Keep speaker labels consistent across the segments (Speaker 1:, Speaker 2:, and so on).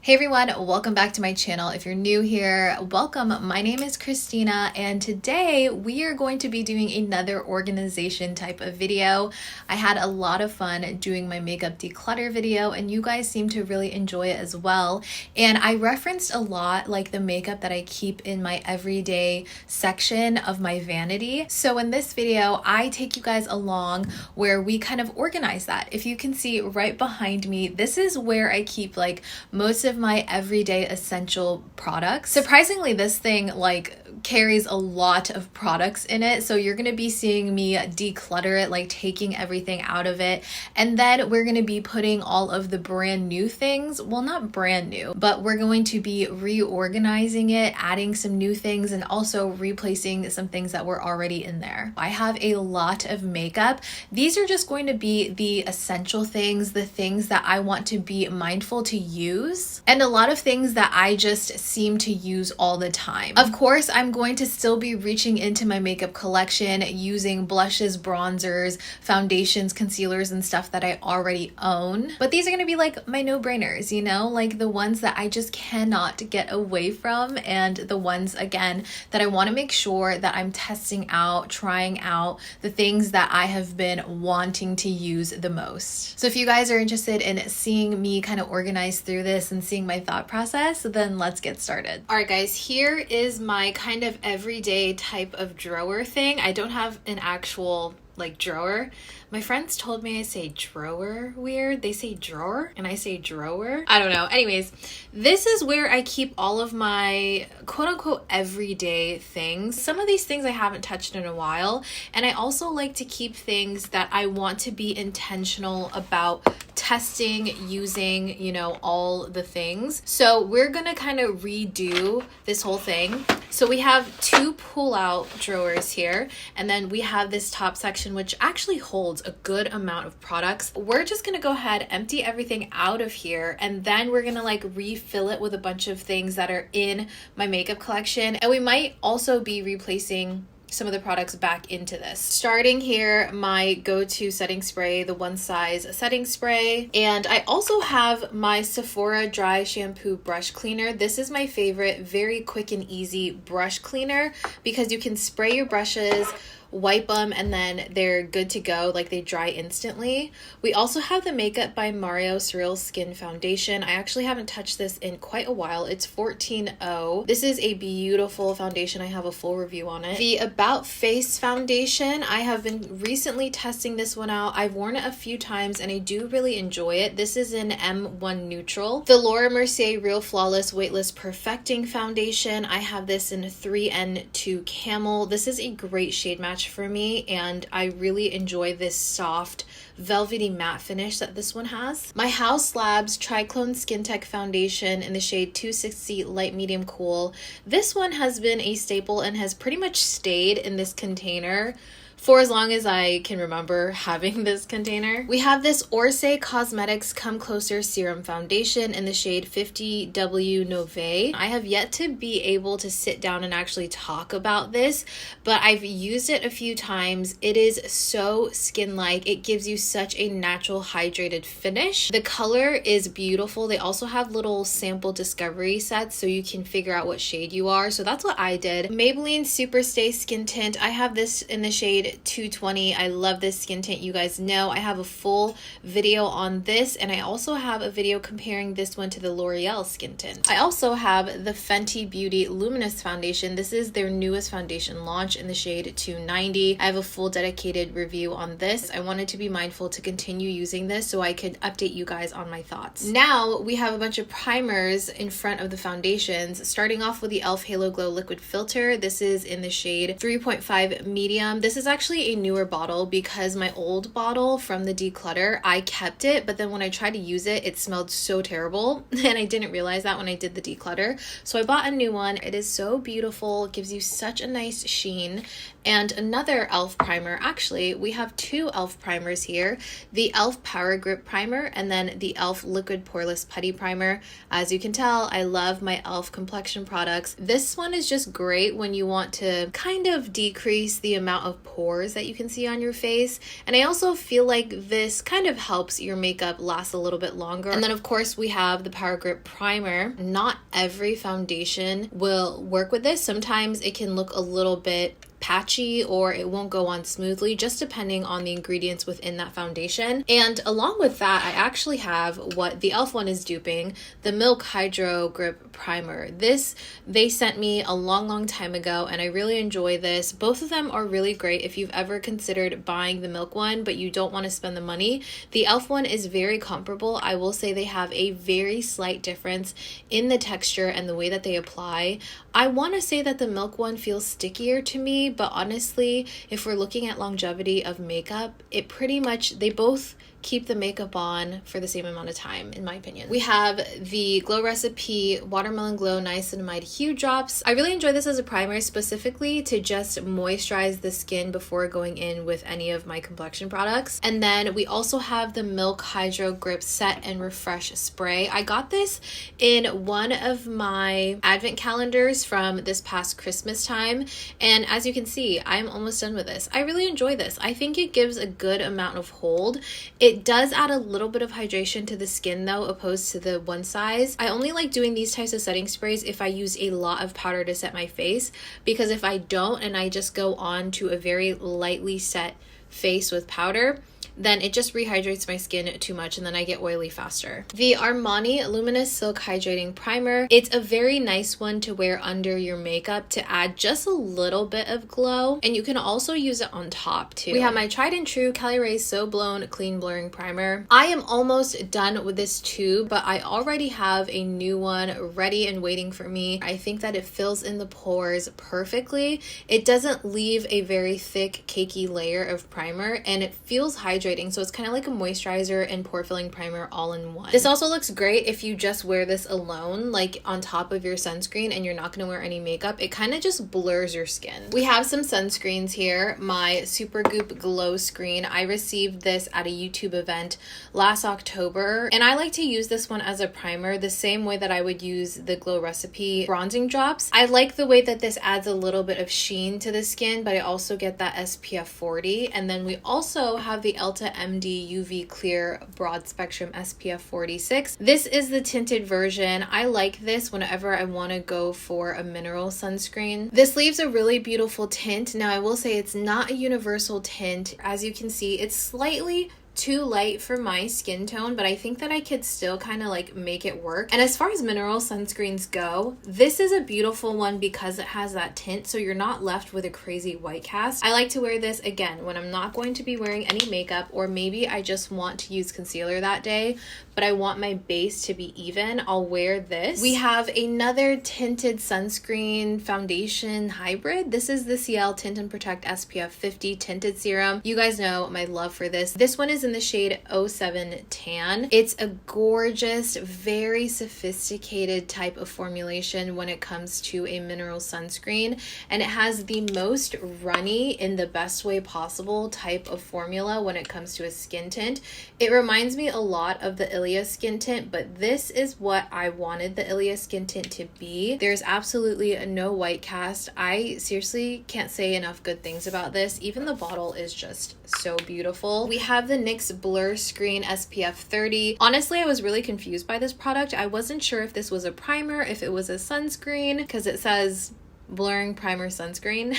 Speaker 1: Hey everyone, welcome back to my channel. If you're new here, welcome. My name is Kristina and today we are going to be doing another organization type of video. I had a lot of fun doing my makeup declutter video and you guys seem to really enjoy it as well. And I referenced a lot like the makeup that I keep in my everyday section of my vanity. So in this video, I take you guys along where we kind of organize that. If you can see right behind me, this is where I keep like most of my everyday essential products. Surprisingly, this thing like carries a lot of products in it, so you're gonna be seeing me declutter it, like taking everything out of it, and then we're gonna be putting all of the brand new things, well, not brand new, but we're going to be reorganizing it, adding some new things, and also replacing some things that were already in there. I have a lot of makeup. These are just going to be the essential things, the things that I want to be mindful to use, and a lot of things that I just seem to use all the time. Of course, I'm going to still be reaching into my makeup collection using blushes, bronzers, foundations, concealers, and stuff that I already own. But these are going to be like my no-brainers, you know, like the ones that I just cannot get away from, and the ones, again, that I want to make sure that I'm testing out, trying out the things that I have been wanting to use the most. So if you guys are interested in seeing me kind of organize through this and seeing my thought process, then let's get started. All right, guys, here is my kind of everyday type of drawer thing. I don't have an actual like drawer. My friends told me I say drawer weird. They say drawer and I say drawer. I don't know. Anyways, this is where I keep all of my quote unquote everyday things. Some of these things I haven't touched in a while. And I also like to keep things that I want to be intentional about testing, using, you know, all the things. So we're gonna kind of redo this whole thing. So we have two pull-out drawers here, and then we have this top section which actually holds a good amount of products. We're just gonna go ahead, empty everything out of here, and then we're gonna like refill it with a bunch of things that are in my makeup collection. And we might also be replacing some of the products back into this. Starting here, my go-to setting spray, the One Size setting spray. And I also have my Sephora dry shampoo brush cleaner. This is my favorite, very quick and easy brush cleaner because you can spray your brushes, wipe them, and then they're good to go, like they dry instantly. We also have the Makeup by Mario Surreal Skin Foundation. I actually haven't touched this in quite a while. It's 14.0. This is a beautiful foundation. I have a full review on it. The About Face foundation, I have been recently testing this one out. I've worn it a few times and I do really enjoy it. This is in M1 Neutral. The Laura Mercier Real Flawless Weightless Perfecting foundation, I have this in 3N2 Camel. This is a great shade match for me, and I really enjoy this soft velvety matte finish that this one has. My House Labs Triclone Skin Tech foundation in the shade 260 Light Medium Cool. This one has been a staple and has pretty much stayed in this container for as long as I can remember having this container. We have this Orsay Cosmetics Come Closer Serum Foundation in the shade 50W Nove. I have yet to be able to sit down and actually talk about this, but I've used it a few times. It is so skin-like. It gives you such a natural hydrated finish. The color is beautiful. They also have little sample discovery sets so you can figure out what shade you are. So that's what I did. Maybelline Superstay Skin Tint. I have this in the shade 220. I love this skin tint. You guys know I have a full video on this, and I also have a video comparing this one to the L'Oreal skin tint. I also have the Fenty Beauty Luminous Foundation. This is their newest foundation launch in the shade 290. I have a full dedicated review on this. I wanted to be mindful to continue using this so I could update you guys on my thoughts. Now we have a bunch of primers in front of the foundations, starting off with the e.l.f. Halo Glow Liquid Filter. This is in the shade 3.5 Medium. This is actually a newer bottle because my old bottle from the Declutter, I kept it, but then when I tried to use it, it smelled so terrible and I didn't realize that when I did the declutter. So I bought a new one. It is so beautiful. It gives you such a nice sheen. And another e.l.f. primer. Actually, we have two e.l.f. primers here. The e.l.f. Power Grip Primer and then the e.l.f. Liquid Poreless Putty Primer. As you can tell, I love my e.l.f. complexion products. This one is just great when you want to kind of decrease the amount of pores pores that you can see on your face. And I also feel like this kind of helps your makeup last a little bit longer. And then of course we have the Power Grip Primer. Not every foundation will work with this. Sometimes it can look a little bit patchy or it won't go on smoothly, just depending on the ingredients within that foundation. And along with that, I actually have what the e.l.f. one is duping, the Milk Hydro Grip Primer. This they sent me a long time ago and I really enjoy this. Both of them are really great if you've ever considered buying the Milk one but you don't want to spend the money. The e.l.f. one is very comparable. I will say they have a very slight difference in the texture and the way that they apply. I want to say that the Milk one feels stickier to me, but honestly, if we're looking at longevity of makeup, it pretty much, they both keep the makeup on for the same amount of time, in my opinion. We have the Glow Recipe Watermelon Glow Niacinamide Hue Drops. I really enjoy this as a primer, specifically to just moisturize the skin before going in with any of my complexion products. And then we also have the Milk Hydro Grip Set and Refresh Spray. I got this in one of my advent calendars from this past Christmas time. And as you can see, I'm almost done with this. I really enjoy this. I think it gives a good amount of hold. It does add a little bit of hydration to the skin though, opposed to the one size. I only like doing these types of setting sprays if I use a lot of powder to set my face, because if I don't and I just go on to a very lightly set face with powder, then it just rehydrates my skin too much and then I get oily faster. The Armani Luminous Silk Hydrating Primer. It's a very nice one to wear under your makeup to add just a little bit of glow, and you can also use it on top too. We have my tried and true Caliray So Blown Clean Blurring Primer. I am almost done with this tube, but I already have a new one ready and waiting for me. I think that it fills in the pores perfectly. It doesn't leave a very thick cakey layer of primer and it feels hydrating. So it's kind of like a moisturizer and pore filling primer all in one. This also looks great if you just wear this alone, like on top of your sunscreen and you're not going to wear any makeup. It kind of just blurs your skin. We have some sunscreens here. My Supergoop Glow Screen. I received this at a YouTube event last October and I like to use this one as a primer the same way that I would use the Glow Recipe bronzing drops. I like the way that this adds a little bit of sheen to the skin, but I also get that SPF 40. And then we also have the Elta MD UV Clear Broad Spectrum SPF 46. This is the tinted version. I like this whenever I want to go for a mineral sunscreen. This leaves a really beautiful tint. Now I will say it's not a universal tint. As you can see, it's slightly too light for my skin tone, but I think that I could still kind of like make it work. And as far as mineral sunscreens go, this is a beautiful one because it has that tint, so you're not left with a crazy white cast. I like to wear this again when I'm not going to be wearing any makeup, or maybe I just want to use concealer that day, but I want my base to be even. I'll wear this. We have another tinted sunscreen foundation hybrid. This is the Ciel Tint and Protect SPF 50 tinted serum. You guys know my love for this. This one is in the shade 07 Tan. It's a gorgeous, very sophisticated type of formulation when it comes to a mineral sunscreen, and it has the most runny, in the best way possible, type of formula when it comes to a skin tint. It reminds me a lot of the Ilia skin tint, but this is what I wanted the Ilia skin tint to be. There's absolutely no white cast. I seriously can't say enough good things about this. Even the bottle is just so beautiful. We have the NYX Blur Screen SPF 30. Honestly, I was really confused by this product. I wasn't sure if this was a primer, if it was a sunscreen, because it says blurring primer sunscreen.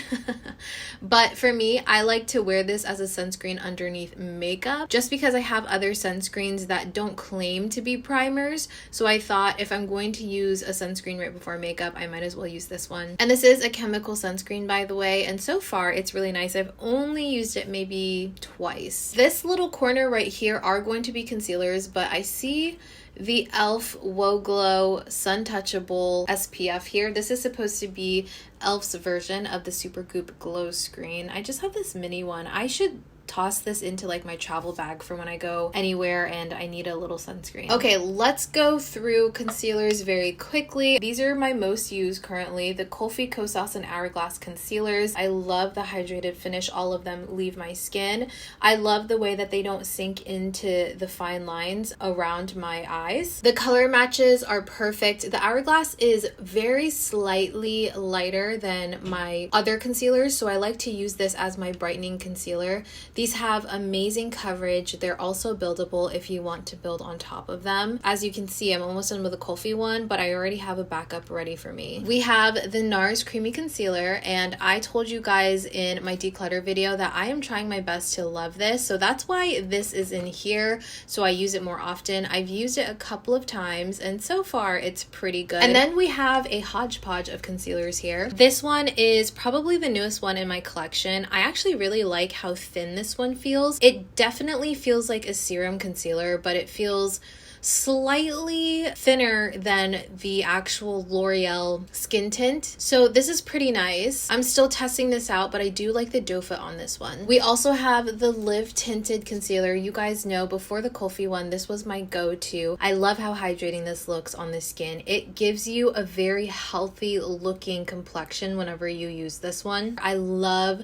Speaker 1: But for me, I like to wear this as a sunscreen underneath makeup just because I have other sunscreens that don't claim to be primers. So I thought if I'm going to use a sunscreen right before makeup, I might as well use this one. And this is a chemical sunscreen, by the way, and so far it's really nice. I've only used it maybe twice. This little corner right here are going to be concealers, but I see the e.l.f. Woe Glow Sun Touchable SPF here. This is supposed to be e.l.f.'s version of the Supergoop Glow Screen. I just have this mini one. I should toss this into like my travel bag for when I go anywhere and I need a little sunscreen. Okay, let's go through concealers very quickly. These are my most used currently, the Kulfi, Kosas, and Hourglass concealers. I love the hydrated finish. All of them leave my skin. I love the way that they don't sink into the fine lines around my eyes. The color matches are perfect. The Hourglass is very slightly lighter than my other concealers, so I like to use this as my brightening concealer. These have amazing coverage. They're also buildable if you want to build on top of them. As you can see, I'm almost done with the Kulfi one, but I already have a backup ready for me. We have the NARS Creamy Concealer, and I told you guys in my declutter video that I am trying my best to love this, so that's why this is in here, so I use it more often. I've used it a couple of times, and so far it's pretty good. And then we have a hodgepodge of concealers here. This one is probably the newest one in my collection. I actually really like how thin this one feels. It definitely feels like a serum concealer, but it feels slightly thinner than the actual L'Oreal skin tint. So this is pretty nice. I'm still testing this out, but I do like the doe foot on this one. We also have the Live Tinted Concealer. You guys know before the Kulfi one, this was my go-to. I love how hydrating this looks on the skin. It gives you a very healthy looking complexion whenever you use this one. I love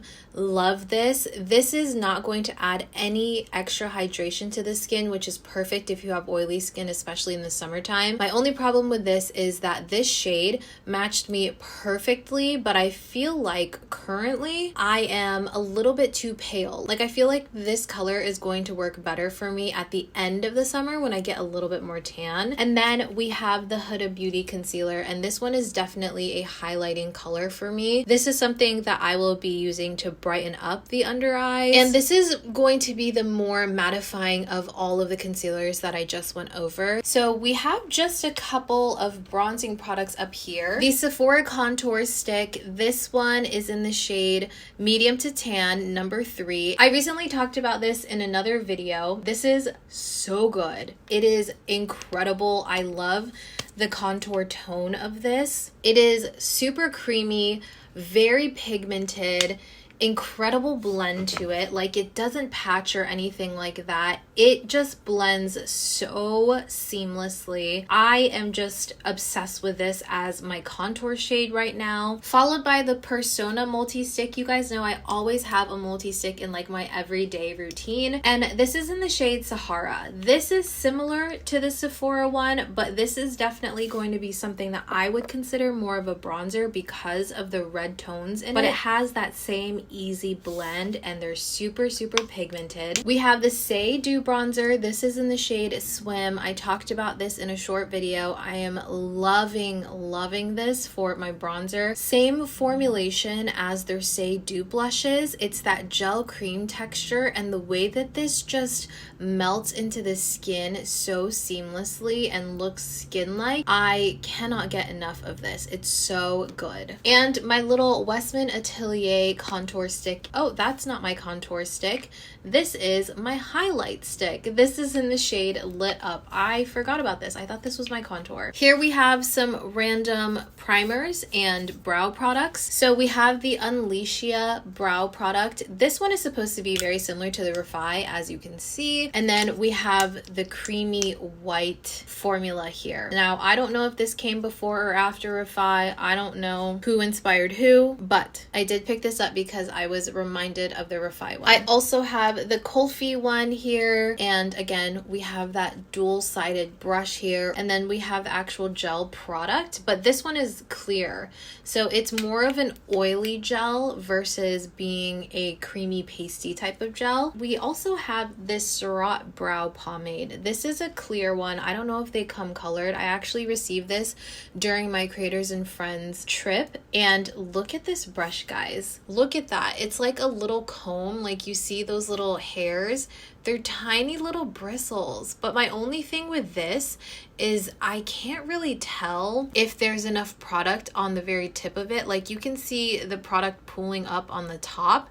Speaker 1: this. This is not going to add any extra hydration to the skin, which is perfect if you have oily skin, especially in the summertime. My only problem with this is that this shade matched me perfectly, but I feel like currently I am a little bit too pale. Like I feel like this color is going to work better for me at the end of the summer when I get a little bit more tan. And then we have the Huda Beauty Concealer, and this one is definitely a highlighting color for me. This is something that I will be using to brighten up the under eyes, and this is going to be the more mattifying of all of the concealers that I just went over. So we have just a couple of bronzing products up here. The Sephora Contour Stick. This one is in the shade Medium to Tan, number 3. I recently talked about this in another video. This is so good. It is incredible. I love the contour tone of this. It is super creamy, very pigmented, incredible blend to it. Like it doesn't patch or anything like that. It just blends so seamlessly. I am just obsessed with this as my contour shade right now, followed by the Persona multi-stick. You guys know I always have a multi-stick in like my everyday routine, and this is in the shade Sahara. This is similar to the Sephora one, but this is definitely going to be something that I would consider more of a bronzer because of the red tones in it. But it has that same easy blend, and they're super pigmented. We have the Say Dew bronzer. This is in the shade Swim. I talked about this in a short video. I am loving this for my bronzer. Same formulation as their Say Dew blushes. It's that gel cream texture, and the way that this just melts into the skin so seamlessly and looks skin-like. I cannot get enough of this. It's so good. And my little Westman Atelier contour stick. Oh, that's not my contour stick. This is my highlight stick. This is in the shade Lit Up. I forgot about this. I thought this was my contour. Here we have some random primers and brow products. So we have the Unleashia brow product. This one is supposed to be very similar to the Refi, as you can see. And then we have the creamy white formula here. Now, I don't know if this came before or after Refi. I don't know who inspired who, but I did pick this up because I was reminded of the Refi one. I also have the Kulfi one here, and again we have that dual-sided brush here, and then we have the actual gel product, but this one is clear, so it's more of an oily gel versus being a creamy pasty type of gel. We also have this Surratt brow pomade. This is a clear one. I don't know if they come colored. I actually received this during my Creators and Friends trip, and look at this brush, guys. Look at that. It's like a little comb. Like, you see those little hairs? They're tiny little bristles. But my only thing with this is I can't really tell if there's enough product on the very tip of it. Like, you can see the product pooling up on the top,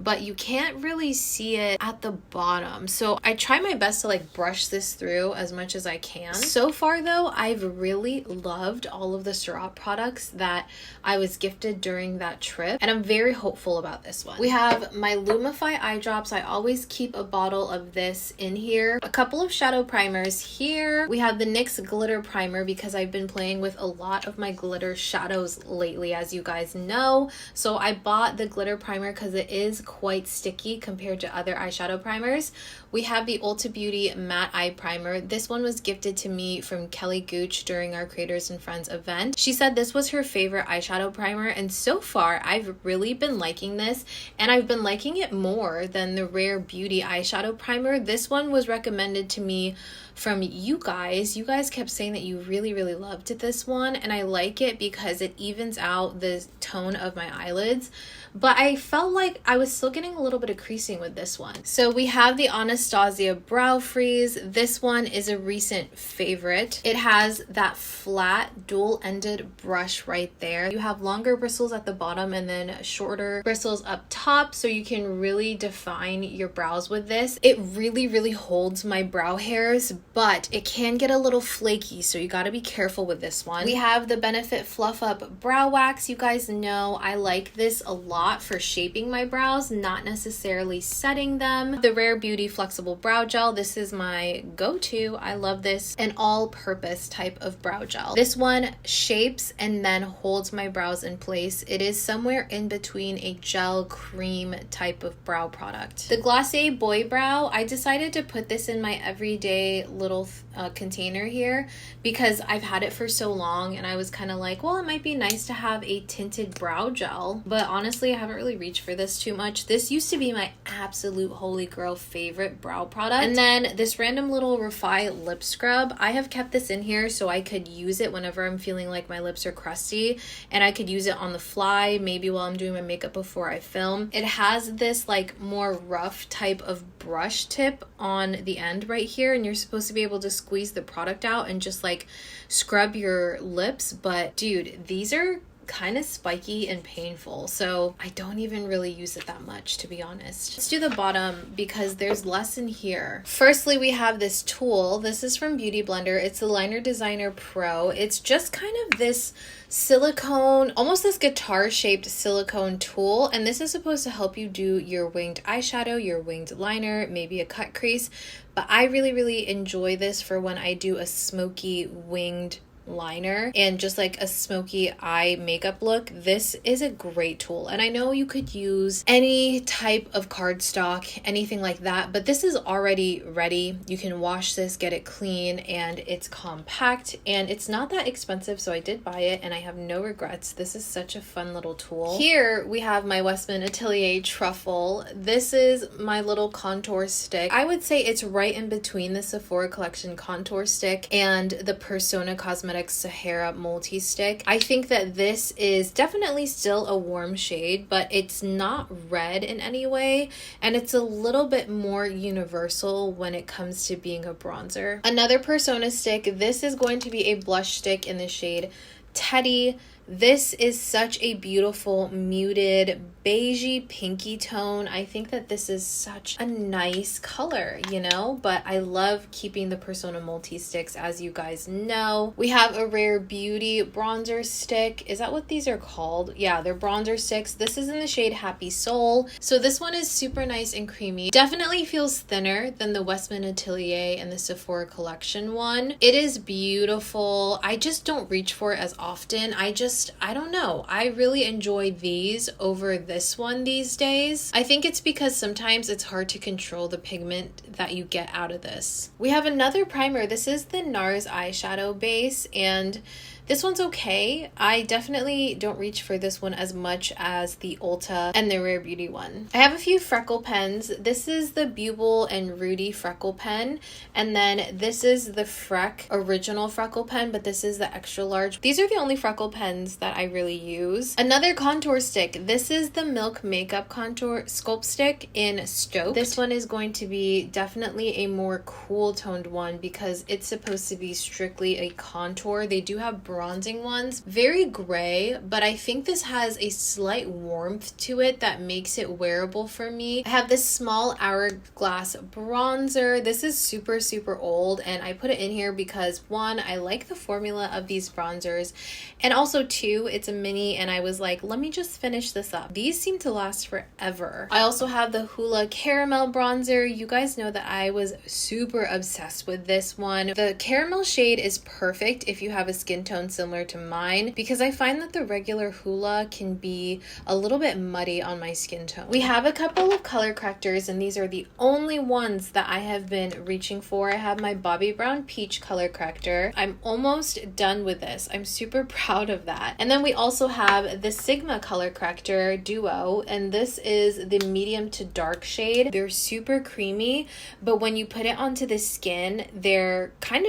Speaker 1: but you can't really see it at the bottom. So I try my best to like brush this through as much as I can. So far though, I've really loved all of the Surat products that I was gifted during that trip, and I'm very hopeful about this one. We have my Lumify eye drops. I always keep a bottle of this in here. A couple of shadow primers here. We have the NYX glitter primer because I've been playing with a lot of my glitter shadows lately, as you guys know. So I bought the glitter primer because it is quite sticky compared to other eyeshadow primers. We have the Ulta Beauty matte eye primer. This one was gifted to me from Kelly Gooch during our Creators and Friends event. She said this was her favorite eyeshadow primer, and so far I've really been liking this, and I've been liking it more than the Rare Beauty eyeshadow primer. This one was recommended to me from you guys. You guys kept saying that you really loved this one, and I like it because it evens out the tone of my eyelids, but I felt like I was still getting a little bit of creasing with this one. So we have the Anastasia Brow Freeze. This one is a recent favorite. It has that flat dual-ended brush right there. You have longer bristles at the bottom and then shorter bristles up top, so you can really define your brows with this. It really holds my brow hairs, but it can get a little flaky, so you got to be careful with this one. We have the Benefit Fluff Up Brow Wax. You guys know I like this a lot for shaping my brows, not necessarily setting them. The Rare Beauty Flexible Brow Gel. This is my go-to. I love this. An all-purpose type of brow gel. This one shapes and then holds my brows in place. It is somewhere in between a gel cream type of brow product. The Glossier Boy Brow, I decided to put this in my everyday little container here because I've had it for so long, and I was kind of like, well, it might be nice to have a tinted brow gel, but honestly I haven't really reached for this too much. This used to be my absolute holy grail favorite brow product. And then this random little Refi lip scrub, I have kept this in here so I could use it whenever I'm feeling like my lips are crusty, and I could use it on the fly, maybe while I'm doing my makeup before I film. It has this like more rough type of brush tip on the end right here, and you're supposed to be able to squeeze the product out and just like scrub your lips, but dude, these are kind of spiky and painful, so I don't even really use it that much, to be honest. Let's do the bottom because there's less in here. Firstly, we have this tool. This is from Beauty Blender. It's the Liner Designer Pro. It's just kind of this silicone, almost this guitar shaped silicone tool, and this is supposed to help you do your winged eyeshadow, your winged liner, maybe a cut crease, but I really enjoy this for when I do a smoky winged liner and just like a smoky eye makeup look. This is a great tool, and I know you could use any type of cardstock, anything like that, but this is already ready. You can wash this, get it clean, and it's compact, and it's not that expensive, so I did buy it and I have no regrets. This is such a fun little tool. Here we have my Westman Atelier Truffle. This is my little contour stick. I would say it's right in between the Sephora Collection contour stick and the Persona Cosmetics Sahara multi-stick. I think that this is definitely still a warm shade, but it's not red in any way, and it's a little bit more universal when it comes to being a bronzer. Another Persona stick. This is going to be a blush stick in the shade Teddy. This is such a beautiful muted beigey pinky tone. I think that this is such a nice color, you know, but I love keeping the Persona multi-sticks, as you guys know. We have a Rare Beauty bronzer stick. Is that what these are called? Yeah, they're bronzer sticks. This is in the shade Happy Soul. So this one is super nice and creamy. Definitely feels thinner than the Westman Atelier and the Sephora Collection one. It is beautiful. I just don't reach for it as often. I don't know. I really enjoy these over this one these days. I think it's because sometimes it's hard to control the pigment that you get out of this. We have another primer. This is the NARS eyeshadow base, and this one's okay. I definitely don't reach for this one as much as the Ulta and the Rare Beauty one. I have a few freckle pens. This is the Bubble and Rudy freckle pen, and then this is the Freck original freckle pen, but this is the extra large. These are the only freckle pens that I really use. Another contour stick. This is the Milk Makeup Contour Sculpt Stick in Stoked. This one is going to be definitely a more cool toned one because it's supposed to be strictly a contour. They do have bronzing ones. Very gray, but I think this has a slight warmth to it that makes it wearable for me. I have this small Hourglass bronzer. This is super, super old, and I put it in here because one, I like the formula of these bronzers, and also two, it's a mini, and I was like, let me just finish this up. These seem to last forever. I also have the Hoola Caramel bronzer. You guys know that I was super obsessed with this one. The caramel shade is perfect if you have a skin tone similar to mine, because I find that the regular Hoola can be a little bit muddy on my skin tone. We have a couple of color correctors, and these are the only ones that I have been reaching for. I have my Bobbi Brown Peach color corrector. I'm almost done with this. I'm super proud of that. And then we also have the Sigma color corrector duo, and this is the medium to dark shade. They're super creamy, but when you put it onto the skin, they kind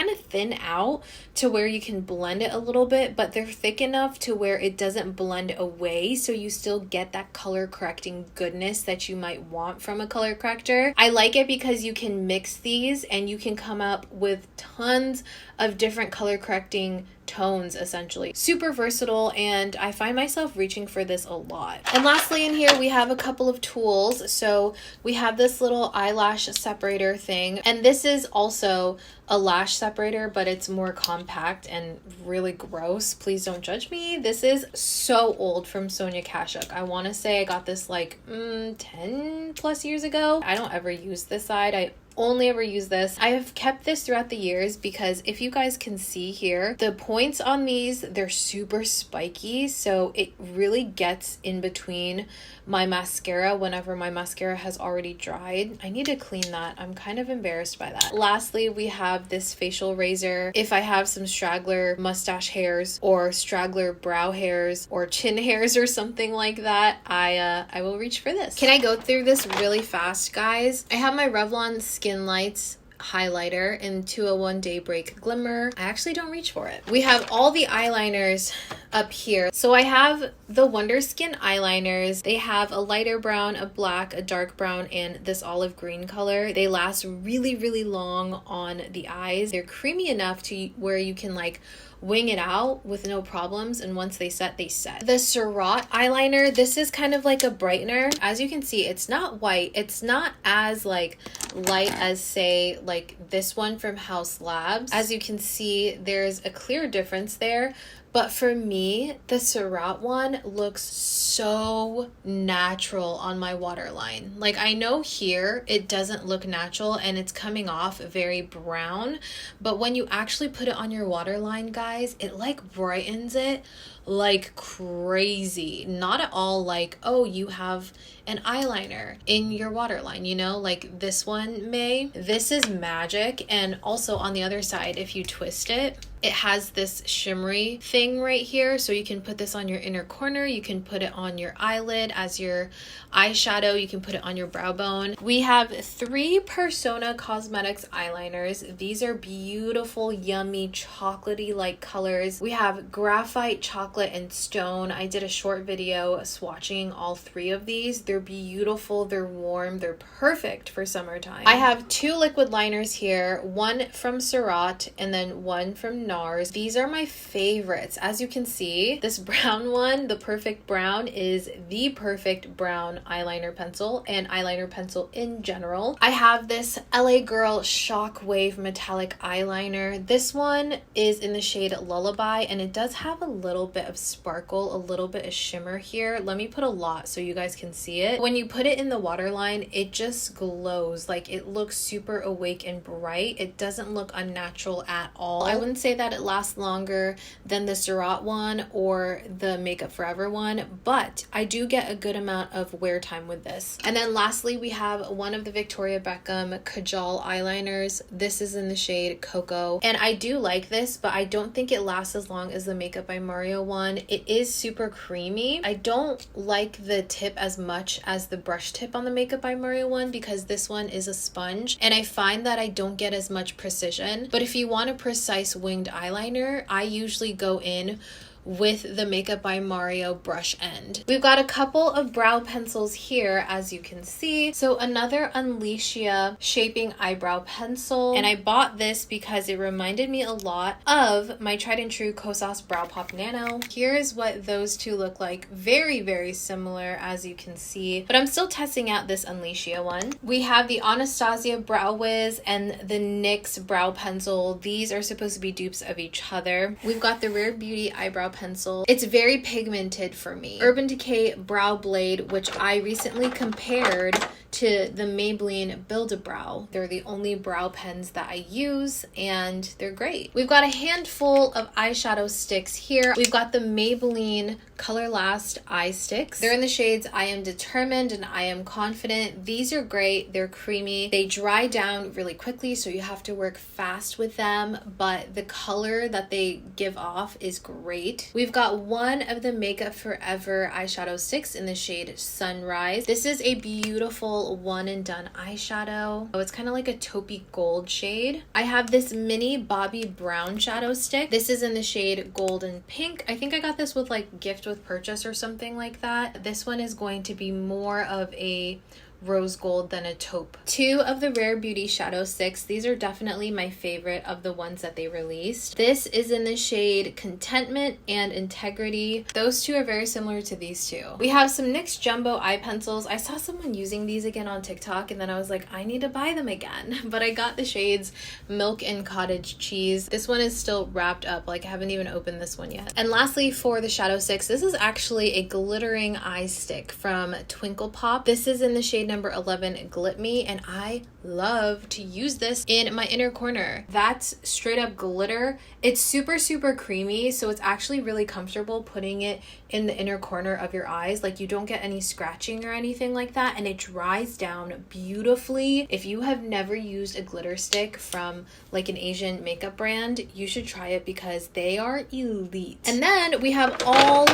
Speaker 1: of thin out to where you can blend it a little bit, but they're thick enough to where it doesn't blend away, so you still get that color correcting goodness that you might want from a color corrector. I like it because you can mix these and you can come up with tons of different color correcting tones, essentially. Super versatile, and I find myself reaching for this a lot. And lastly, in here we have a couple of tools. So we have this little eyelash separator thing, and this is also a lash separator, but it's more compact and really gross. Please don't judge me. This is so old, from Sonia Kashuk. I want to say I got this like 10 plus years ago. I don't ever use this side. I only ever use this. I have kept this throughout the years because if you guys can see here, the points on these, they're super spiky, so it really gets in between my mascara whenever my mascara has already dried. I need to clean that. I'm kind of embarrassed by that. Lastly, we have this facial razor. If I have some straggler mustache hairs or straggler brow hairs or chin hairs or something like that, I will reach for this. Can I go through this really fast, guys? I have my Revlon Skin Lights highlighter in 201 Daybreak Glimmer. I actually don't reach for it. We have all the eyeliners up here. So I have the Wonder Skin eyeliners. They have a lighter brown, a black, a dark brown, and this olive green color. They last really, really long on the eyes. They're creamy enough to where you can like wing it out with no problems, and once they set, they set. The Surratt eyeliner, this is kind of like a brightener. As you can see, it's not white. It's not as like light as say like this one from House Labs. As you can see, there's a clear difference there. But for me, the Surratt one looks so natural on my waterline. Like, I know here it doesn't look natural and it's coming off very brown, but when you actually put it on your waterline, guys, it like brightens it like crazy. Not at all like, oh, you have an eyeliner in your waterline, you know, like this one may. This is magic. And also on the other side, if you twist it, it has this shimmery thing right here. So you can put this on your inner corner. You can put it on your eyelid as your eyeshadow. You can put it on your brow bone. We have 3 Persona Cosmetics eyeliners. These are beautiful, yummy, chocolatey like colors. We have graphite, chocolate, and stone. I did a short video swatching all 3 of these. They're beautiful. They're warm. They're perfect for summertime. I have 2 liquid liners here, one from Surratt and then one from NARS. These are my favorites. As you can see, this brown one, the Perfect Brown, is the perfect brown eyeliner pencil and eyeliner pencil in general. I have this LA Girl Shockwave metallic eyeliner. This one is in the shade Lullaby, and it does have a little bit of sparkle, a little bit of shimmer here. Let me put a lot so you guys can see it. When you put it in the waterline, it just glows. Like, it looks super awake and bright. It doesn't look unnatural at all. I wouldn't say that it lasts longer than the Surratt one or the Makeup Forever one, but I do get a good amount of wear time with this. And then lastly, we have one of the Victoria Beckham Kajal eyeliners. This is in the shade Cocoa, and I do like this, but I don't think it lasts as long as the Makeup by Mario one. It is super creamy. I don't like the tip as much as the brush tip on the Makeup by Mario one because this one is a sponge, and I find that I don't get as much precision. But if you want a precise winged eyeliner, I usually go in with the Makeup by Mario brush end. We've got a couple of brow pencils here, as you can see. So another Unleashia shaping eyebrow pencil. And I bought this because it reminded me a lot of my tried and true Kosas Brow Pop Nano. Here's what those two look like. Very, very similar, as you can see. But I'm still testing out this Unleashia one. We have the Anastasia Brow Wiz and the NYX brow pencil. These are supposed to be dupes of each other. We've got the Rare Beauty eyebrow pencil. It's very pigmented for me. Urban Decay Brow Blade, which I recently compared to the Maybelline Build-A-Brow. They're the only brow pens that I use, and they're great. We've got a handful of eyeshadow sticks here. We've got the Maybelline Color Last eye sticks. They're in the shades I Am Determined and I Am Confident. These are great. They're creamy. They dry down really quickly, so you have to work fast with them, but the color that they give off is great. We've got one of the Makeup Forever eyeshadow sticks in the shade Sunrise. This is a beautiful one and done eyeshadow. Oh, it's kind of like a taupey gold shade. I have this mini Bobbi Brown shadow stick. This is in the shade Golden Pink. I think I got this with like gift with purchase or something like that. This one is going to be more of a rose gold than a taupe. Two of the Rare Beauty shadow sticks. These are definitely my favorite of the ones that they released. This is in the shade Contentment and Integrity. Those two are very similar to these two. We have some NYX Jumbo eye pencils. I saw someone using these again on TikTok, and then I was like, I need to buy them again. But I got the shades Milk and Cottage Cheese. This one is still wrapped up. Like, I haven't even opened this one yet. And lastly, for the shadow sticks, this is actually a glittering eye stick from Twinkle Pop. This is in the shade number 11 Glit Me, and I love to use this in my inner corner. That's straight up glitter. It's super, super creamy, so it's actually really comfortable putting it in the inner corner of your eyes. Like, you don't get any scratching or anything like that, and it dries down beautifully. If you have never used a glitter stick from like an Asian makeup brand, you should try it because they are elite. And then we have all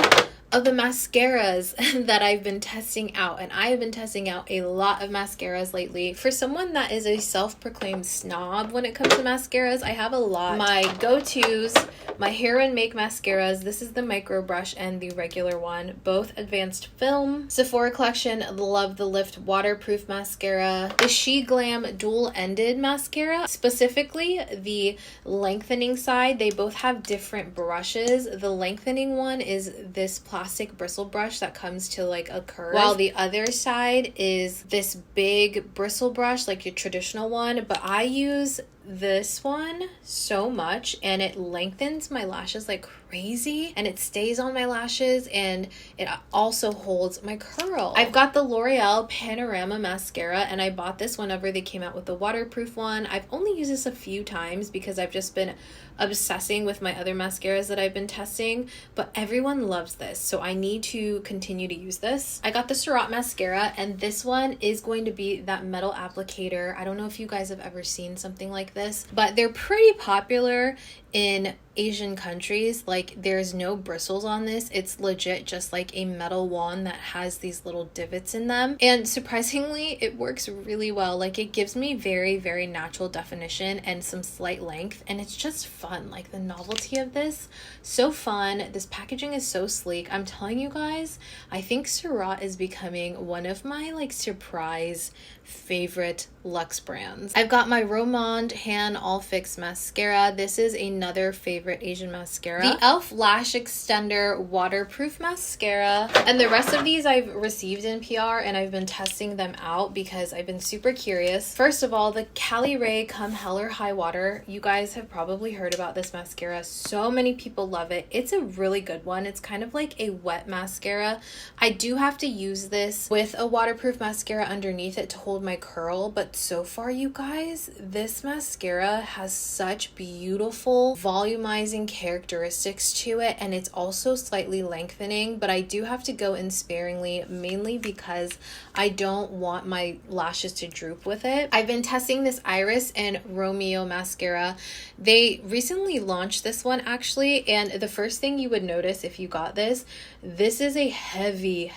Speaker 1: of the mascaras that I've been testing out, and I have been testing out a lot of mascaras lately. For someone that is a self-proclaimed snob when it comes to mascaras, I have a lot. My go-tos, my Hair and Make mascaras. This is the micro brush and the regular one, both advanced film. Sephora Collection Love the Lift waterproof mascara. The She Glam dual-ended mascara, specifically the lengthening side. They both have different brushes. The lengthening one is this plastic bristle brush that comes to like a curve, while the other side is this big bristle brush, like your traditional one. But I use this one so much, and it lengthens my lashes like crazy, and it stays on my lashes, and it also holds my curl. I've got the L'Oreal Panorama mascara, and I bought this whenever they came out with the waterproof one. I've only used this a few times because I've just been obsessing with my other mascaras that I've been testing, but everyone loves this, so I need to continue to use this. I got the Surratt mascara, and this one is going to be that metal applicator. I don't know if you guys have ever seen something like this, but they're pretty popular in Asian countries. Like, there's no bristles on this. It's legit just like a metal wand that has these little divots in them, and surprisingly it works really well. Like, it gives me very, very natural definition and some slight length, and it's just fun. Like, the novelty of this, so fun. This packaging is so sleek. I'm telling you guys, I think Surratt is becoming one of my like surprise favorite luxe brands. I've got my Romand Hand All Fix mascara. This is another favorite Asian mascara. The e.l.f. Lash Extender waterproof mascara. And the rest of these I've received in PR, and I've been testing them out because I've been super curious. First of all, the Cali Ray Come Hell or High Water. You guys have probably heard about this mascara. So many people love it. It's a really good one. It's kind of like a wet mascara. I do have to use this with a waterproof mascara underneath it to hold my curl, but so far, you guys, this mascara has such beautiful volumizing characteristics to it, and it's also slightly lengthening, but I do have to go in sparingly, mainly because I don't want my lashes to droop with it. I've been testing this Iris and Romeo mascara. They recently launched this one actually, and the first thing you would notice if you got this is a heavy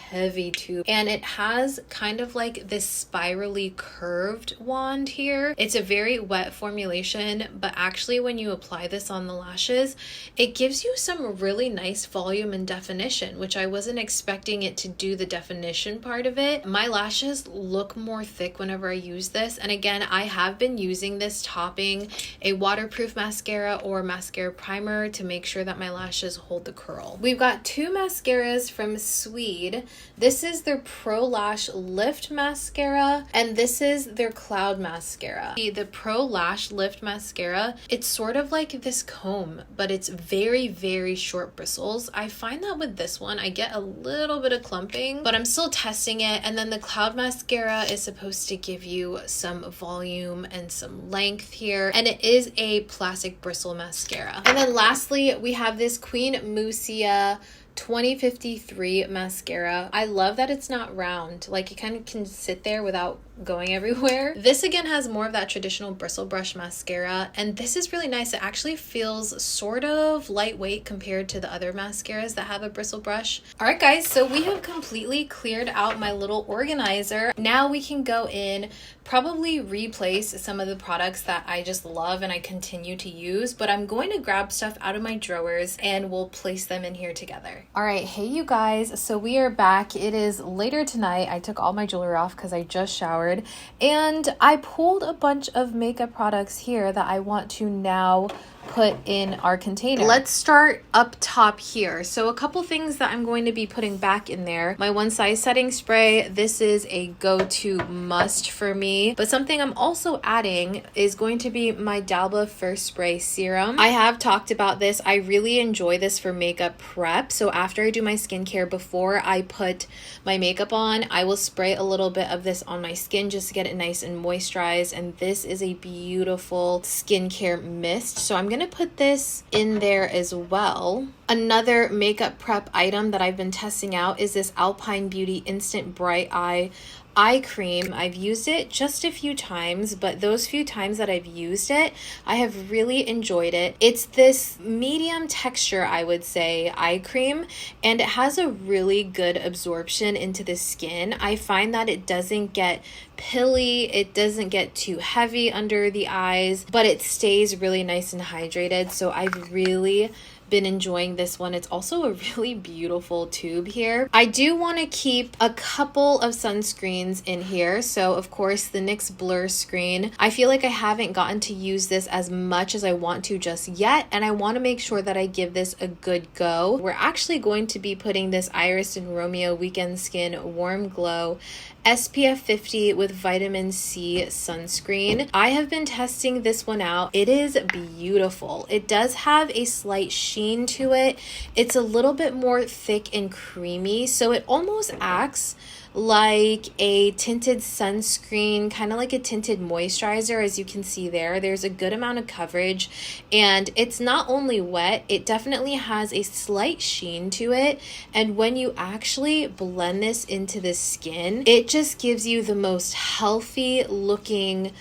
Speaker 1: tube, and it has kind of like this spirally curved wand here. It's a very wet formulation, but actually when you apply this on the lashes, lashes, it gives you some really nice volume and definition, which I wasn't expecting it to do the definition part of it. My lashes look more thick whenever I use this. And again, I have been using this topping a waterproof mascara or mascara primer to make sure that my lashes hold the curl. We've got two mascaras from Swede. This is their Pro Lash Lift Mascara, and this is their Cloud Mascara. The Pro Lash Lift Mascara, it's sort of like this comb, but it's very, very short bristles. I find that with this one, I get a little bit of clumping, but I'm still testing it. And then the Cloud Mascara is supposed to give you some volume and some length here, and it is a plastic bristle mascara. And then lastly, we have this Queen Musia 2053 mascara. I love that it's not round, like it kind of can sit there without going everywhere. This again has more of that traditional bristle brush mascara, and this is really nice. It actually feels sort of lightweight compared to the other mascaras that have a bristle brush. All right guys, so we have completely cleared out my little organizer. Now we can go in, probably replace some of the products that I just love and I continue to use, but I'm going to grab stuff out of my drawers and we'll place them in here together. All right, hey you guys, so we are back. It is later tonight. I took all my jewelry off because I just showered, and I pulled a bunch of makeup products here that I want to now put in our container. Let's start up top here. So a couple things that I'm going to be putting back in there. My One Size setting spray. This is a go-to must for me, but something I'm also adding is going to be my Dalba First Spray Serum. I have talked about this. I really enjoy this for makeup prep. So after I do my skincare, before I put my makeup on, I will spray a little bit of this on my skin just to get it nice and moisturized. And this is a beautiful skincare mist. So I'm going to put this in there as well. Another makeup prep item that I've been testing out is this Alpine Beauty Instant Bright Eye cream. I've used it just a few times, but those few times that I've used it, I have really enjoyed it. It's this medium texture, I would say, eye cream, and it has a really good absorption into the skin. I find that it doesn't get pilly, it doesn't get too heavy under the eyes, but it stays really nice and hydrated. So I've really been enjoying this one. It's also a really beautiful tube here. I do want to keep a couple of sunscreens in here. So of course the NYX Blur Screen. I feel like I haven't gotten to use this as much as I want to just yet, and I want to make sure that I give this a good go. We're actually going to be putting this Iris and Romeo Weekend Skin Warm Glow SPF 50 with vitamin C sunscreen. I have been testing this one out. It is beautiful. It does have a slight sheen to it. It's a little bit more thick and creamy, so it almost acts like a tinted sunscreen, kind of like a tinted moisturizer. As you can see there, there's a good amount of coverage, and it's not only wet, it definitely has a slight sheen to it. And when you actually blend this into the skin, it just gives you the most healthy looking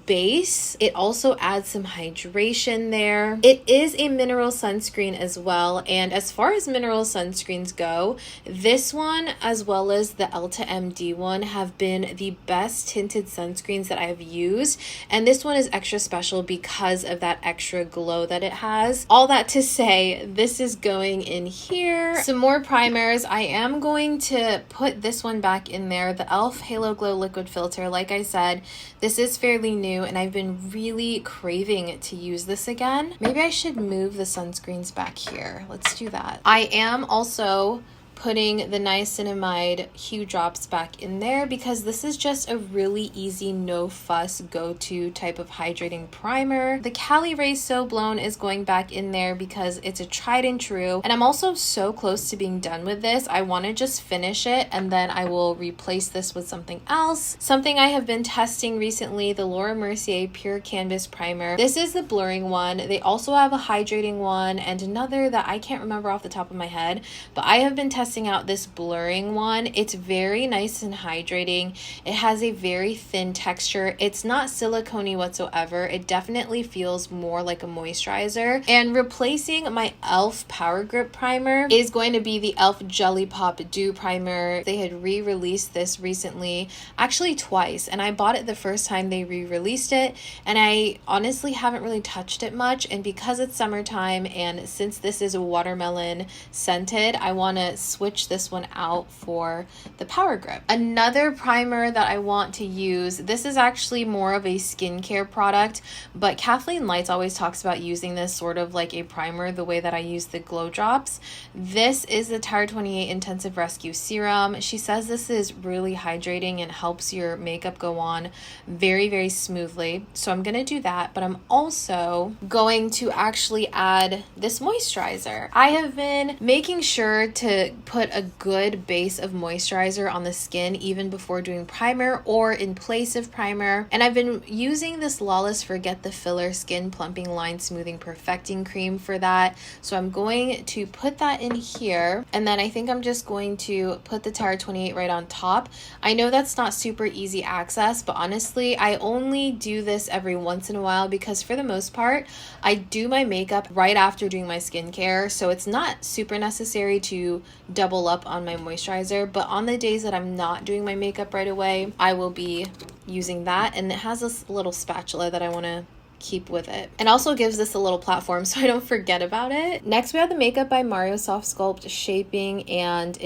Speaker 1: base. It also adds some hydration there. It is a mineral sunscreen as well, and as far as mineral sunscreens go, this one as well as the Elta MD one have been the best tinted sunscreens that I have used, and this one is extra special because of that extra glow that it has. All that to say, this is going in here. Some more primers. I am going to put this one back in there, the e.l.f. Halo Glow Liquid Filter. Like I said, this is fairly new and I've been really craving to use this again. Maybe I should move the sunscreens back here. Let's do that. I am also putting the niacinamide Hue Drops back in there because this is just a really easy, no fuss go-to type of hydrating primer. The Cali Ray So Blown is going back in there because it's a tried and true, and I'm also so close to being done with this. I want to just finish it and then I will replace this with something else. Something I have been testing recently, the Laura Mercier Pure Canvas Primer. This is the blurring one. They also have a hydrating one and another that I can't remember off the top of my head, but I have been testing testing out this blurring one. It's very nice and hydrating. It has a very thin texture. It's not silicone-y whatsoever. It definitely feels more like a moisturizer. And replacing my e.l.f. Power Grip Primer is going to be the e.l.f. Jelly Pop Dew Primer. They had re-released this recently, actually twice, and I bought it the first time they re-released it, and I honestly haven't really touched it much. And because it's summertime and since this is a watermelon scented, I want to switch this one out for the Power Grip. Another primer that I want to use, this is actually more of a skincare product, but Kathleen Lights always talks about using this sort of like a primer the way that I use the Glow Drops. This is the Tire 28 Intensive Rescue Serum. She says this is really hydrating and helps your makeup go on very, very smoothly. So I'm going to do that, but I'm also going to actually add this moisturizer. I have been making sure to put a good base of moisturizer on the skin even before doing primer or in place of primer. And I've been using this Lawless Forget the Filler Skin Plumping Line Smoothing Perfecting Cream for that. So I'm going to put that in here, and then I think I'm just going to put the Tire 28 right on top. I know that's not super easy access, but honestly, I only do this every once in a while because for the most part, I do my makeup right after doing my skincare, so it's not super necessary to double up on my moisturizer. But on the days that I'm not doing my makeup right away, I will be using that, and it has this little spatula that I want to keep with it, and also gives this a little platform so I don't forget about it. Next, we have the Makeup by Mario Soft Sculpt Shaping and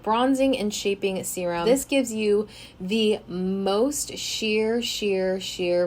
Speaker 1: Bronzing and Shaping Serum. This gives you the most sheer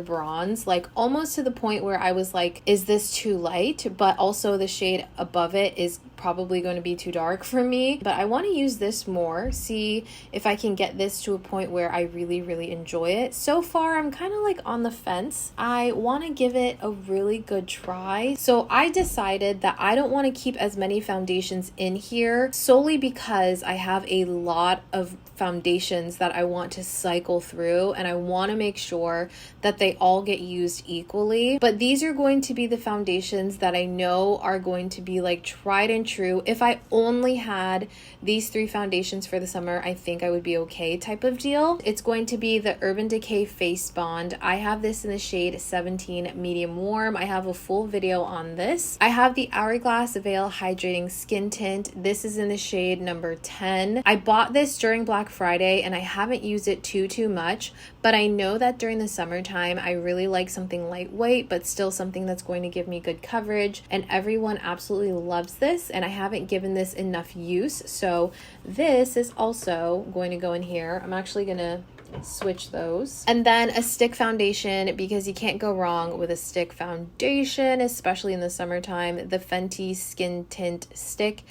Speaker 1: bronze, like almost to the point where I was like, is this too light? But also the shade above it is probably going to be too dark for me, but I want to use this more, see if I can get this to a point where I really enjoy it. So far, I'm kind of like on the fence. I want to give it a really good try. So I decided that I don't want to keep as many foundations in here solely because I have a lot of foundations that I want to cycle through, and I want to make sure that they all get used equally. But these are going to be the foundations that I know are going to be like tried and true. If I only had these 3 foundations for the summer, I think I would be okay type of deal. It's going to be the Urban Decay Face Bond. I have this in the shade 17 Medium Warm. I have a full video on this. I have the Hourglass Veil Hydrating Skin Tint. This is in the shade number 10. I bought this during Black Friday and I haven't used it too much, but I know that during the summertime I really like something lightweight but still something that's going to give me good coverage, and everyone absolutely loves this, and I haven't given this enough use, so this is also going to go in here. I'm actually gonna switch those. And then a stick foundation, because you can't go wrong with a stick foundation, especially in the summertime. The Fenty Skin Tint Stick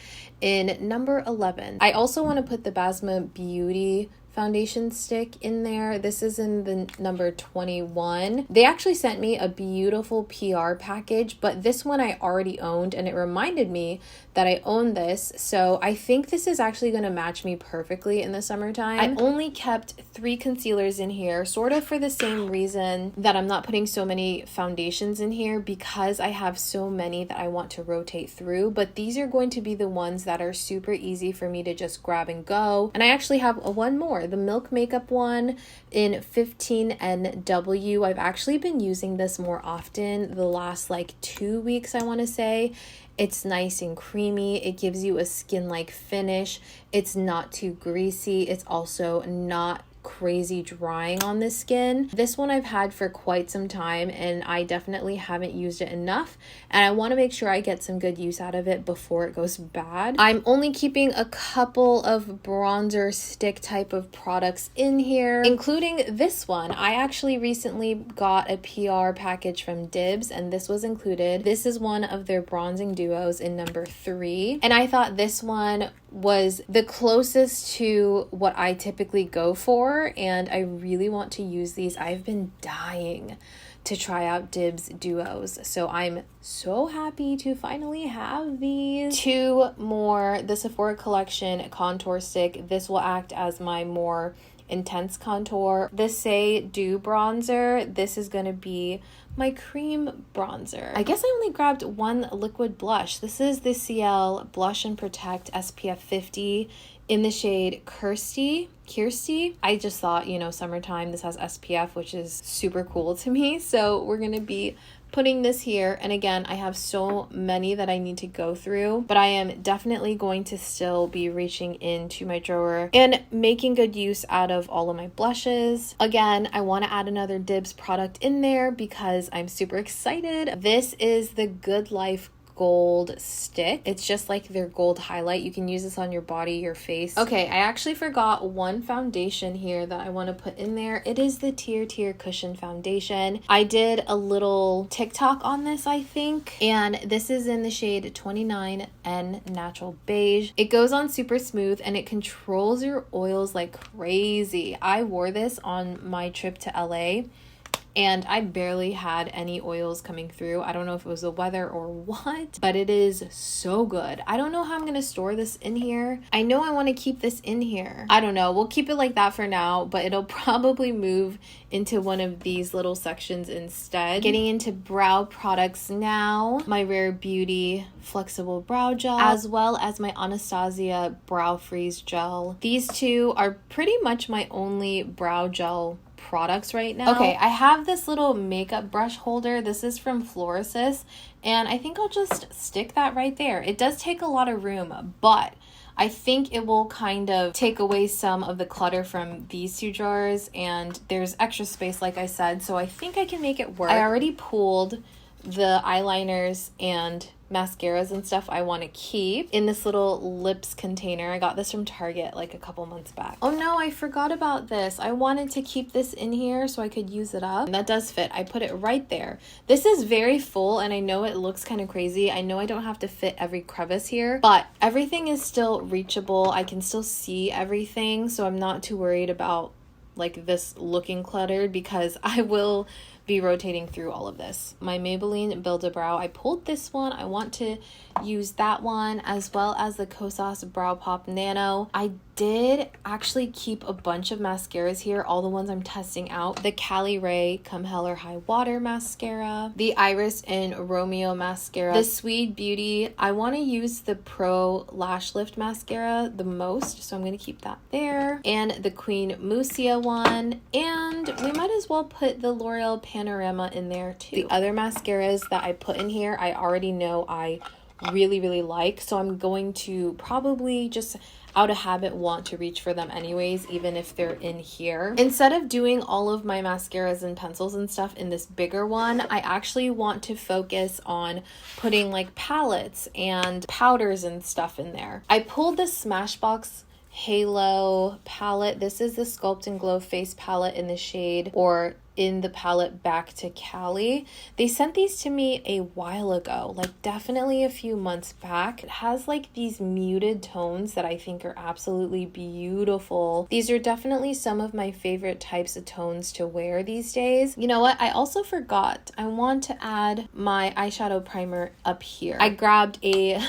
Speaker 1: in number 11. I also want to put the Basma Beauty foundation stick in there. This is in the number 21. They actually sent me a beautiful PR package, but this one I already owned, and it reminded me that I own this, so I think this is actually going to match me perfectly in the summertime. I only kept 3 concealers in here, sort of for the same reason that I'm not putting so many foundations in here, because I have so many that I want to rotate through, but these are going to be the ones that are super easy for me to just grab and go. And I actually have one more, the Milk Makeup one in 15NW. I've actually been using this more often the last like 2 weeks, I want to say. It's nice and creamy. It gives you a skin-like finish. It's not too greasy. It's also not crazy drying on the skin. This one I've had for quite some time, and I definitely haven't used it enough, and I want to make sure I get some good use out of it before it goes bad. I'm only keeping a couple of bronzer stick type of products in here, including this one. I actually recently got a PR package from Dibs, and this was included. This is one of their bronzing duos in number 3, and I thought this one was the closest to what I typically go for, and I really want to use these. I've been dying to try out Dibs duos, so I'm so happy to finally have these. 2 more, the Sephora Collection contour stick. This will act as my more intense contour. The Say Dew bronzer, this is going to be my cream bronzer. I guess I only grabbed one liquid blush. This is the CL Blush and Protect SPF 50 in the shade Kirsty. I just thought, you know, summertime, this has SPF, which is super cool to me. So we're going to be putting this here. And again, I have so many that I need to go through, but I am definitely going to still be reaching into my drawer and making good use out of all of my blushes. Again, I want to add another Dibs product in there because I'm super excited. This is the Good Life gold stick. It's just like their gold highlight. You can use this on your body, your face. Okay, I actually forgot one foundation here that I want to put in there. It is the Tier Cushion Foundation. I did a little TikTok on this, I think, and this is in the shade 29N Natural Beige. It goes on super smooth and it controls your oils like crazy. I wore this on my trip to LA and I barely had any oils coming through. I don't know if it was the weather or what, but it is so good. I don't know how I'm going to store this in here. I know I want to keep this in here. I don't know. We'll keep it like that for now, but it'll probably move into one of these little sections instead. Getting into brow products now. My Rare Beauty Flexible Brow Gel, as well as my Anastasia Brow Freeze Gel. These two are pretty much my only brow gel products right now. Okay, I have this little makeup brush holder. This is from Florasis, and I think I'll just stick that right there. It does take a lot of room, but I think it will kind of take away some of the clutter from these two drawers, and there's extra space, like I said, so I think I can make it work. I already pulled the eyeliners and mascaras and stuff I want to keep in this little lips container. I got this from Target like a couple months back. Oh no, I forgot about this. I wanted to keep this in here so I could use it up. And that does fit. I put it right there. This is very full and I know it looks kind of crazy. I know I don't have to fit every crevice here, but everything is still reachable. I can still see everything, so I'm not too worried about like this looking cluttered because I will be rotating through all of this. My Maybelline Build-A-Brow, I pulled this one. I want to use that one as well as the Kosas Brow Pop Nano. I did actually keep a bunch of mascaras here, all the ones I'm testing out. The Cali Ray Come Hell or High Water mascara, the Iris and Romeo mascara, the Swede Beauty. I want to use the Pro Lash Lift mascara the most, so I'm going to keep that there. And the Queen Musia one, and we might as well put the L'Oreal Panorama in there too. The other mascaras that I put in here, I already know I really like, so I'm going to probably just out of habit want to reach for them anyways, even if they're in here. Instead of doing all of my mascaras and pencils and stuff in this bigger one, I actually want to focus on putting like palettes and powders and stuff in there. I pulled the Smashbox Halo palette. This is the Sculpt and Glow Face palette in the shade, or in the palette Back to Cali. They sent these to me a while ago, like definitely a few months back. It has like these muted tones that I think are absolutely beautiful. These are definitely some of my favorite types of tones to wear these days. You know what? I also forgot. I want to add my eyeshadow primer up here. I grabbed a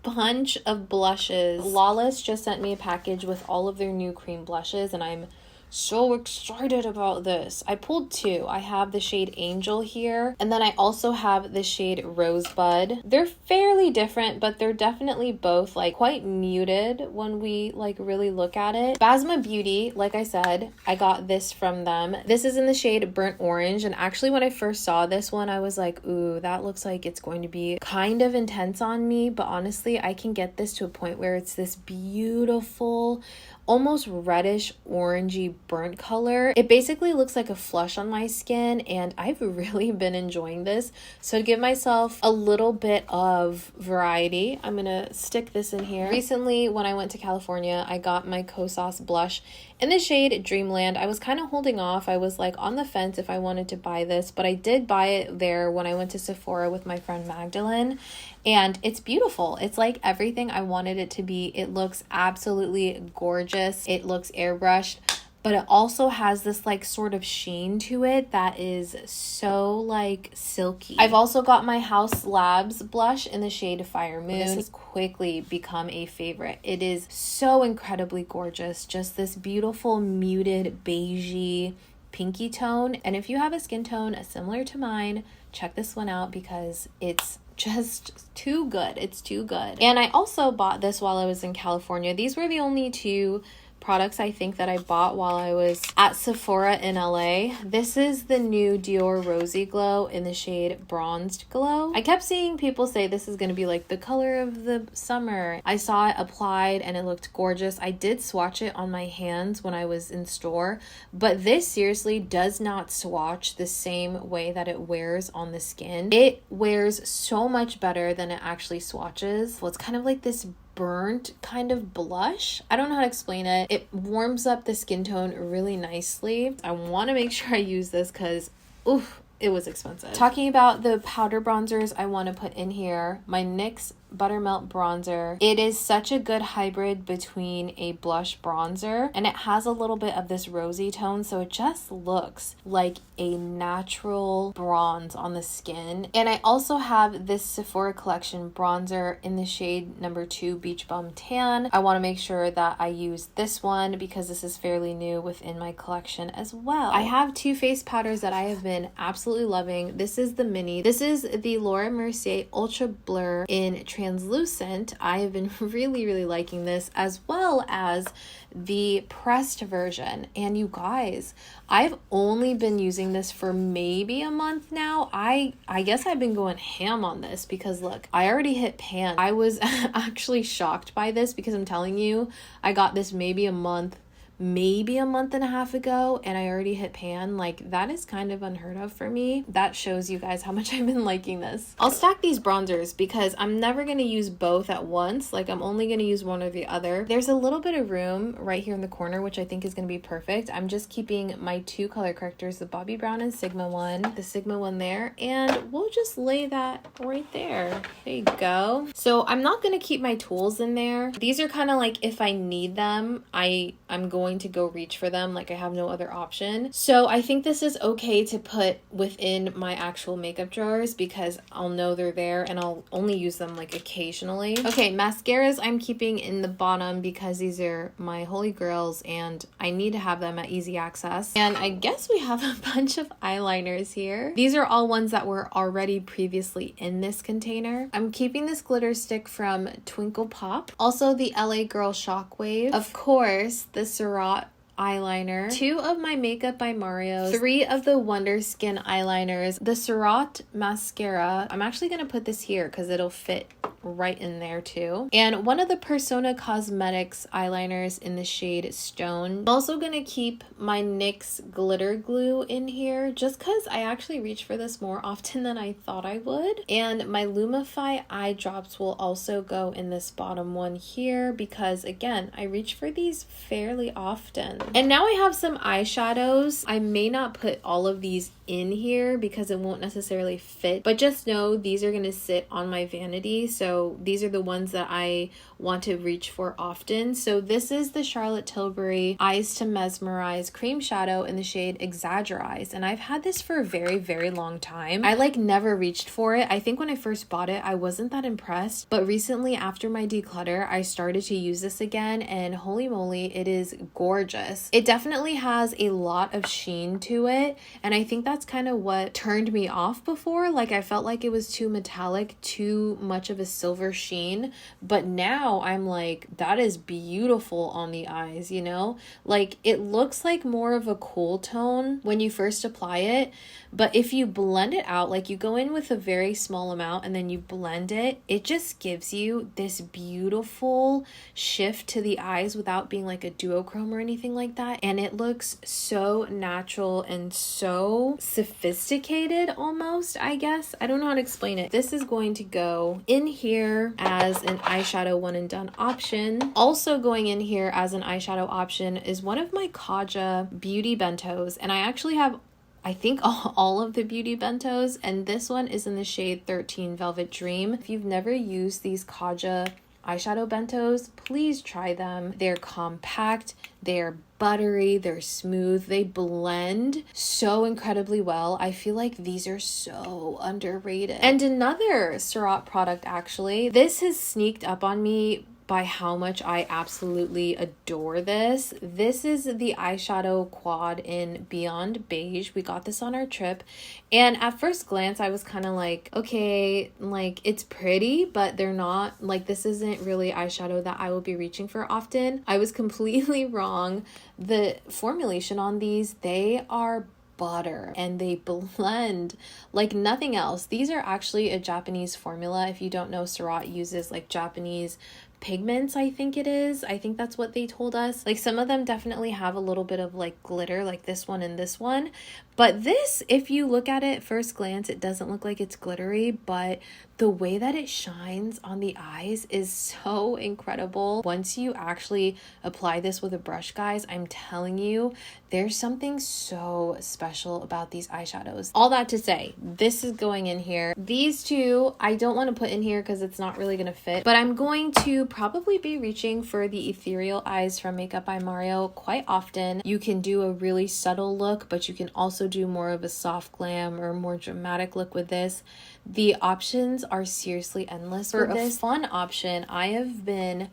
Speaker 1: bunch of blushes. Lawless just sent me a package with all of their new cream blushes, and I'm so excited about this. I pulled two. I have the shade Angel here, and then I also have the shade Rosebud. They're fairly different, but they're definitely both like quite muted when we like really look at it. Basma Beauty, like I said, I got this from them. This is in the shade Burnt Orange, and actually when I first saw this one, I was like, ooh, that looks like it's going to be kind of intense on me, but honestly, I can get this to a point where it's this beautiful, almost reddish orangey burnt color. It basically looks like a flush on my skin, and I've really been enjoying this. So to give myself a little bit of variety, I'm gonna stick this in here. Recently, when I went to California, I got my Kosas blush in the shade Dreamland. I was kind of holding off. I was like on the fence if I wanted to buy this, but I did buy it there when I went to Sephora with my friend Magdalene, and it's beautiful. It's like everything I wanted it to be. It looks absolutely gorgeous. It looks airbrushed, but it also has this like sort of sheen to it that is so like silky. I've also got my House Labs blush in the shade Fire Moon. This has quickly become a favorite. It is so incredibly gorgeous. Just this beautiful muted beigey pinky tone. And if you have a skin tone similar to mine, check this one out because it's just too good. It's too good. And I also bought this while I was in California. These were the only two products I think that I bought while I was at Sephora in LA. This is the new Dior Rosy Glow in the shade Bronzed Glow. I kept seeing people say this is going to be like the color of the summer. I saw it applied and it looked gorgeous. I did swatch it on my hands when I was in store, but this seriously does not swatch the same way that it wears on the skin. It wears so much better than it actually swatches. Well, it's kind of like this burnt kind of blush. I don't know how to explain it. It warms up the skin tone really nicely. I want to make sure I use this because, oof, it was expensive. Talking about the powder bronzers I want to put in here, my NYX Buttermelt bronzer. It is such a good hybrid between a blush bronzer and it has a little bit of this rosy tone, so it just looks like a natural bronze on the skin. And I also have this Sephora collection bronzer in the shade number 2 Beach Bum Tan. I want to make sure that I use this one because this is fairly new within my collection as well. I have two face powders that I have been absolutely loving. This is the mini. This is the Laura Mercier Ultra Blur in Translucent. I have been really liking this, as well as the pressed version. And you guys, I've only been using this for maybe a month now. I guess I've been going ham on this because look, I already hit pan. I was actually shocked by this because I'm telling you, I got this maybe a month and a half ago and I already hit pan. Like, that is kind of unheard of for me. That shows you guys how much I've been liking this. I'll stack these bronzers because I'm never going to use both at once. Like, I'm only going to use one or the other. There's a little bit of room right here in the corner, which I think is going to be perfect. I'm just keeping my two color correctors, the Bobbi Brown and Sigma one, the Sigma one there, and we'll just lay that right there. There you go. So I'm not going to keep my tools in there. These are kind of like, if I need them, I'm going to go reach for them. Like, I have no other option. So I think this is okay to put within my actual makeup drawers because I'll know they're there and I'll only use them like occasionally. Okay, mascaras I'm keeping in the bottom because these are my holy grails and I need to have them at easy access. And I guess we have a bunch of eyeliners here. These are all ones that were already previously in this container. I'm keeping this glitter stick from Twinkle Pop. Also the LA Girl Shockwave. Of course, the Surratt eyeliner, 2 of my Makeup by Mario, 3 of the Wonder Skin eyeliners, the Surratt mascara. I'm actually going to put this here because it'll fit right in there too. And one of the Persona Cosmetics eyeliners in the shade Stone. I'm also going to keep my NYX glitter glue in here just because I actually reach for this more often than I thought I would. And my Lumify eye drops will also go in this bottom one here because, again, I reach for these fairly often. And now I have some eyeshadows. I may not put all of these in here because it won't necessarily fit, but just know these are going to sit on my vanity. So these are the ones that I want to reach for often. So this is the Charlotte Tilbury Eyes to Mesmerize cream shadow in the shade Exaggerize, and I've had this for a very long time. I like never reached for it. I think when I first bought it I wasn't that impressed, but recently after my declutter I started to use this again and holy moly, it is gorgeous. It definitely has a lot of sheen to it, and I think that's kind of what turned me off before. Like, I felt like it was too metallic, too much of a silver sheen, but now I'm like, that is beautiful on the eyes, you know? Like, it looks like more of a cool tone when you first apply it, but if you blend it out, like you go in with a very small amount and then you blend it, it just gives you this beautiful shift to the eyes without being like a duochrome or anything like that, and it looks so natural and so sophisticated almost, I guess. I don't know how to explain it. This is going to go in here as an eyeshadow one and done option. Also going in here as an eyeshadow option is one of my Kaja beauty bentos, and I actually have I think all of the beauty bentos, and this one is in the shade 13 Velvet Dream. If you've never used these Kaja eyeshadow bentos, please try them. They're compact, they're buttery, they're smooth, they blend so incredibly well. I feel like these are so underrated. And another Surratt product, actually, this has sneaked up on me by how much I absolutely adore this. This is the eyeshadow quad in Beyond Beige. We got this on our trip, and at first glance I was kind of like, okay, like it's pretty, but they're not, like this isn't really eyeshadow that I will be reaching for often. I was completely wrong. The formulation on these, they are butter and they blend like nothing else. These are actually a Japanese formula. If you don't know, Surratt uses like Japanese pigments, I think it is. I think that's what they told us. Like some of them definitely have a little bit of like glitter, like this one and this one. But this, if you look at it first glance, it doesn't look like it's glittery, but the way that it shines on the eyes is so incredible. Once you actually apply this with a brush, guys, I'm telling you, there's something so special about these eyeshadows. All that to say, this is going in here. These two, I don't want to put in here because it's not really going to fit, but I'm going to probably be reaching for the Ethereal Eyes from Makeup by Mario quite often. You can do a really subtle look, but you can also do more of a soft glam or more dramatic look with this. The options are seriously endless. For a fun option, I have been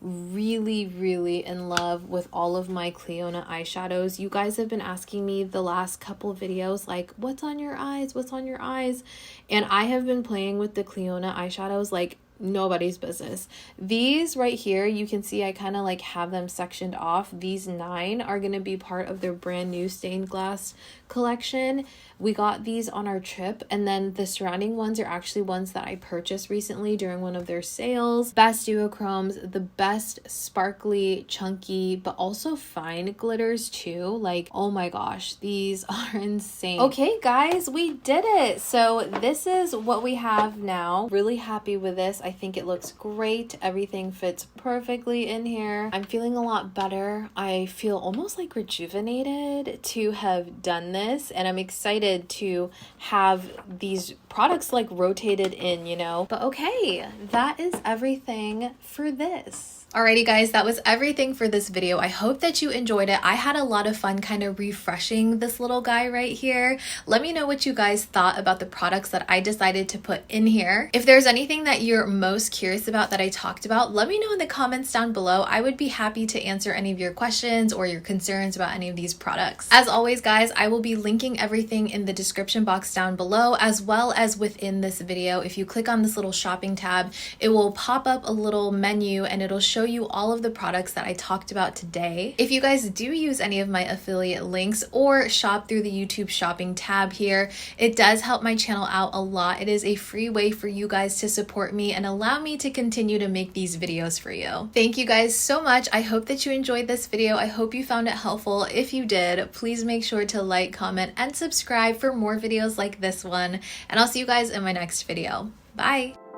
Speaker 1: really in love with all of my Clionadh eyeshadows. You guys have been asking me the last couple videos like, what's on your eyes, what's on your eyes? And I have been playing with the Clionadh eyeshadows like nobody's business. These right here, you can see I kind of like have them sectioned off. These 9 are going to be part of their brand new stained glass collection. We got these on our trip, and then the surrounding ones are actually ones that I purchased recently during one of their sales. Best duochromes, the best sparkly, chunky, but also fine glitters too. Like, oh my gosh, these are insane. Okay guys, we did it. So this is what we have now. Really happy with this. I think it looks great. Everything fits perfectly in here. I'm feeling a lot better. I feel almost like rejuvenated to have done this, and I'm excited to have these products like rotated in, you know. But okay, that is everything for this. Alrighty guys, that was everything for this video. I hope that you enjoyed it. I had a lot of fun kind of refreshing this little guy right here. Let me know what you guys thought about the products that I decided to put in here. If there's anything that you're most curious about that I talked about, let me know in the comments down below. I would be happy to answer any of your questions or your concerns about any of these products. As always guys, I will be linking everything in the description box down below, as well as within this video. If you click on this little shopping tab, it will pop up a little menu and it'll show you all of the products that I talked about today. If you guys do use any of my affiliate links or shop through the YouTube shopping tab here, it does help my channel out a lot. It is a free way for you guys to support me and allow me to continue to make these videos for you. Thank you guys so much. I hope that you enjoyed this video. I hope you found it helpful. If you did, please make sure to like, comment, and subscribe for more videos like this one. And I'll see you guys in my next video. Bye!